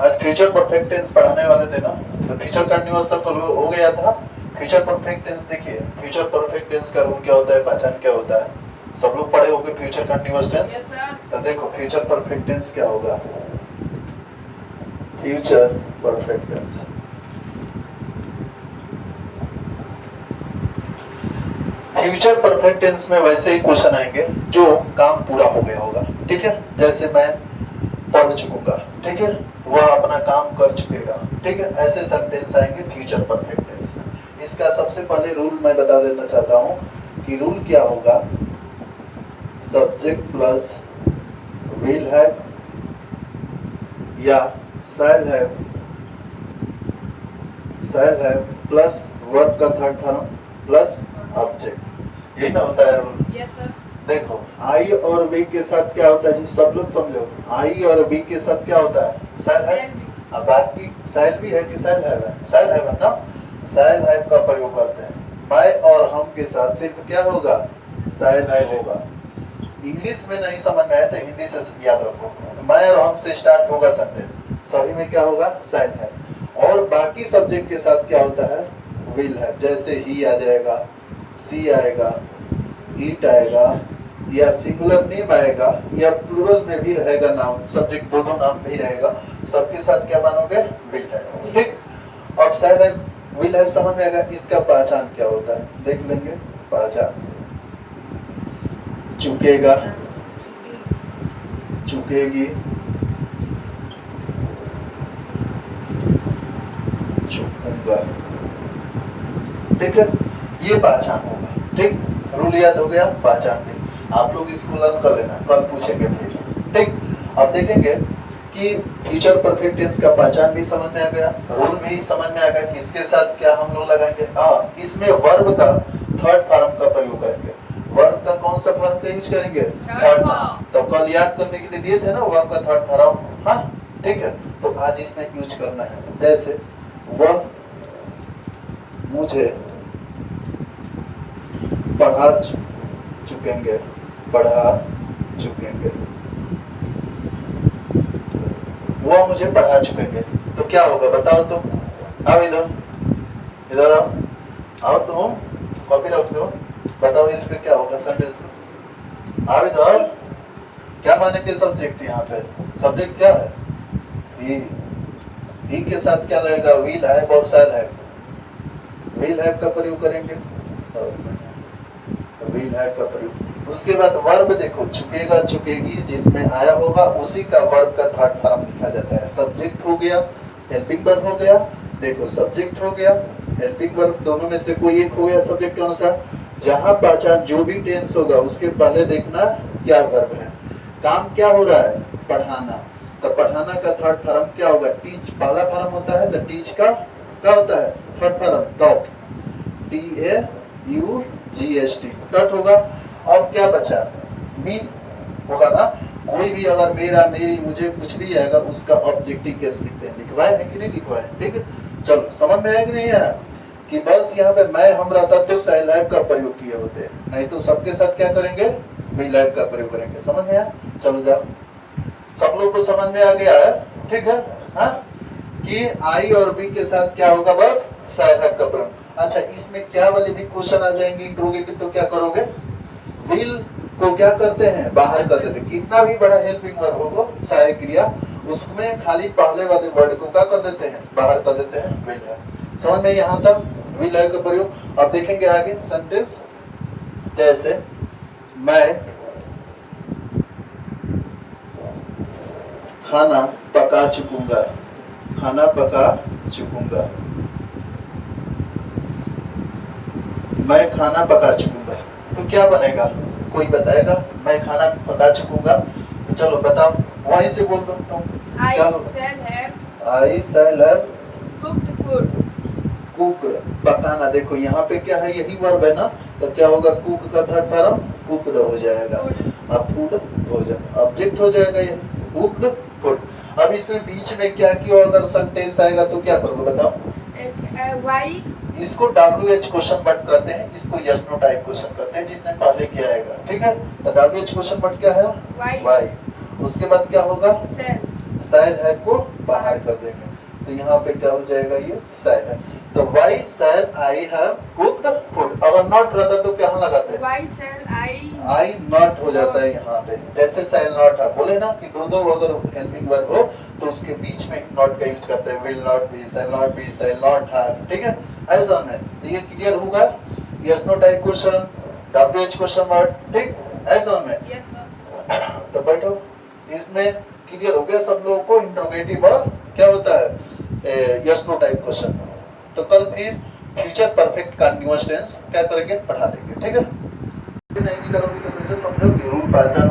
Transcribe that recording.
आज future perfect tense पढ़ाने वाले थे ना, तो फ्यूचर कंटीन्यूअस सब हो गया था। फ्यूचर परफेक्ट टेंस देखिए, फ्यूचर परफेक्ट टेंस का रूल क्या होता है, पहचान क्या होता है, सब लोग पढ़े होंगे future continuous tense. Yes sir. तो देखो फ्यूचर परफेक्ट टेंस क्या होगा, future perfect tense future perfect tense में वैसे ही क्वेश्चन आएंगे जो काम पूरा हो गया होगा, ठीक है। जैसे मैं पढ़ चुकूंगा, ठीक है, वह अपना काम कर चुकेगा, ठीक है, ऐसे सेंटेंस आएंगे फ्यूचर परफेक्ट टेंस में। इसका सबसे पहले रूल मैं बता देना चाहता हूं कि रूल क्या होगा, सब्जेक्ट प्लस विल हैव या शैल हैव प्लस वर्ब का थर्ड फॉर्म प्लस ऑब्जेक्ट, यही ना होता है रूल। Yes sir. देखो आई और बी के साथ क्या होता है जी, सब लोग समझो, आई और बी के साथ क्या होता है, शैल है। अब बाकी शैल भी है कि शैल है, शैल है ना, शैल है का प्रयोग करते हैं। मैं और हम के साथ सिर्फ क्या होगा, शैल है होगा। इंग्लिश में नहीं समझ में आया तो हिंदी से याद रखो, मैं और हम से स्टार्ट होगा सेंटेंस, सभी में क्या होगा, शैल है। और बाकी सब्जेक्ट के साथ क्या होता है, विल है। जैसे ही आ जाएगा, सी आएगा, ईट आएगा, या सिंगुलर नेम आएगा या प्लूरल में भी रहेगा नाउन, सब्जेक्ट दोनों नाम भी रहेगा, सबके साथ क्या मानोगे, विल है, ठीक। अब शायद विल है समझ में आएगा, इसका पहचान क्या होता है देख लेंगे। पहचान, चुकेगा, चुकेगी, चुकूंगा, ठीक है, ये पहचान होगा, ठीक। रूल याद हो गया, पहचान भी आप लोग इसको लर्न कर लेना, कल पूछेंगे फिर, ठीक। अब देखेंगे कि फ्यूचर परफेक्ट टेंस का पहचान भी समझ में आ गया, रूल भी समझ में आ गया कि इसके साथ क्या हम लोग लगाएंगे। हाँ, इसमें वर्ब का थर्ड फॉर्म का प्रयोग करेंगे। वर्ब का कौन सा फॉर्म का यूज करेंगे, थर्ड फॉर्म। तो कल याद करने के लिए दिए थे ना वर्ब का थर्ड फॉर्म, हाँ ठीक है। तो आज इसमें यूज करना है, जैसे वह मुझे पढ़ा चुकेंगे, पढ़ा चुकेंगे, वो मुझे पढ़ा चुकेंगे। तो क्या होगा बताओ तुम, आओ इधर, इधर आओ, आओ तुम, कॉपी रख दो, बताओ इसका क्या होगा सेंटेंस में। आओ इधर, क्या मानेंगे सब्जेक्ट, यहाँ पे सब्जेक्ट क्या है, ही के साथ क्या लगेगा, विल हैव और शैल हैव। विल हैव का प्रयोग करेंगे, विल हैव का प्रयोग। उसके बाद वर्ब देखो, चुकेगा, चुकेगी, जिसमें आया होगा उसी का वर्ब का थर्ड फॉर्म लिखा जाता है। सब्जेक्ट हो गया, हेल्पिंग वर्ब हो गया, देखो सब्जेक्ट हो गया, हेल्पिंग वर्ब, दोनों में से कोई एक हो गया सब्जेक्ट के अनुसार। जहां पहचान जो भी टेंस होगा उसके पहले देखना क्या वर्ब है, काम क्या हो रहा है, पढ़ाना। तो पढ़ाना का थर्ड फॉर्म क्या होगा, टीच पहला फॉर्म होता है, तो टीच का क्या होता है, third form dot, TAUGHT, dot होगा। अब क्या बचा, मी होगा ना, कोई भी अगर मेरा, मेरी, मुझे कुछ भी आएगा उसका ऑब्जेक्टिव केस लिखते हैं, लिखवाए है कि नहीं लिखवाए, ठीक है। चलो समझ में आया कि नहीं आया, कि बस यहाँ पे मैं हम रहता तो शैल हैव का प्रयोग किए होते, नहीं तो सबके साथ क्या करेंगे, विल हैव का प्रयोग करेंगे। समझ में आया, चलो जाओ, सब लोग को समझ में आ गया है, ठीक है। हाँ, कि आई और बी के साथ क्या होगा, बस शैल हैव का प्रयोग। अच्छा, इसमें क्या वाले भी क्वेश्चन आ जाएंगे इंट्रोगेटिव, तो क्या करोगे, विल को क्या करते हैं, बाहर कर देते, कितना भी बड़ा हेल्पिंग वर्ब होगा, सहायक क्रिया, उसमें खाली पहले वाले वर्ड को क्या कर देते हैं, बाहर कर देते हैं, विल है। समझ में यहाँ तक विल है का प्रयोग। अब देखेंगे आगे सेंटेंस, जैसे मैं खाना पका चुकूंगा, खाना पका चुकूंगा, मैं खाना पका चुकूंगा, तो क्या बनेगा, कोई बताएगा, मैं खाना पका चुकूंगा, तो चलो बताओ, वहीं से बोल दो तुम। I shall have, I shall have cooked food, cooked, पकाना। देखो यहाँ पे क्या है, यही वर्ब है ना, तो क्या होगा, कुक का थर्ड फॉर्म कुक्ड हो जाएगा, अब फूड हो जाएगा, ऑब्जेक्ट हो जाएगा ये, कुक्ड फूड। अब इसमें बीच में क्या किया अगर सेंटेंस आएगा तो क्या करोगे बताओ। why, इसको WH क्वेश्चन वर्ड कहते हैं, इसको यस नो टाइप क्वेश्चन कहते हैं, जिसने पहले किया आएगा, ठीक है। तो WH क्वेश्चन वर्ड क्या है, why, वाई। उसके बाद क्या होगा, shall, शैल है को बाहर कर देंगे, तो यहाँ पे क्या हो जाएगा, ये शैल है। तो why shall I have cooked food, अगर नॉट रहता तो क्या लगाते हैं, Why shall आई नॉट हो जाता है यहाँ पे, जैसे शैल नॉट है, बोले ना कि दो अगर हेल्पिंग वर्ब हो तो उसके बीच में नॉट का यूज करते हैं, will not be, shall not have, ठीक है, ऐसा में। तो ये क्लियर होगा, yes no type question, WH question word, ठीक, ऐसा में। Yes, sir. तो बैठो, इसमें क्लियर हो गया सब लोगों को इंट्रोगेटिव और क्या होता है, यस नो टाइप क्वेश्चन। तो कल फिर फ्यूचर परफेक्ट कंटीन्यूअस टेंस क्या करेंगे, पढ़ा देंगे, ठीक है। नहीं भी करोगे तो कैसे समझोगे, रूल पहचान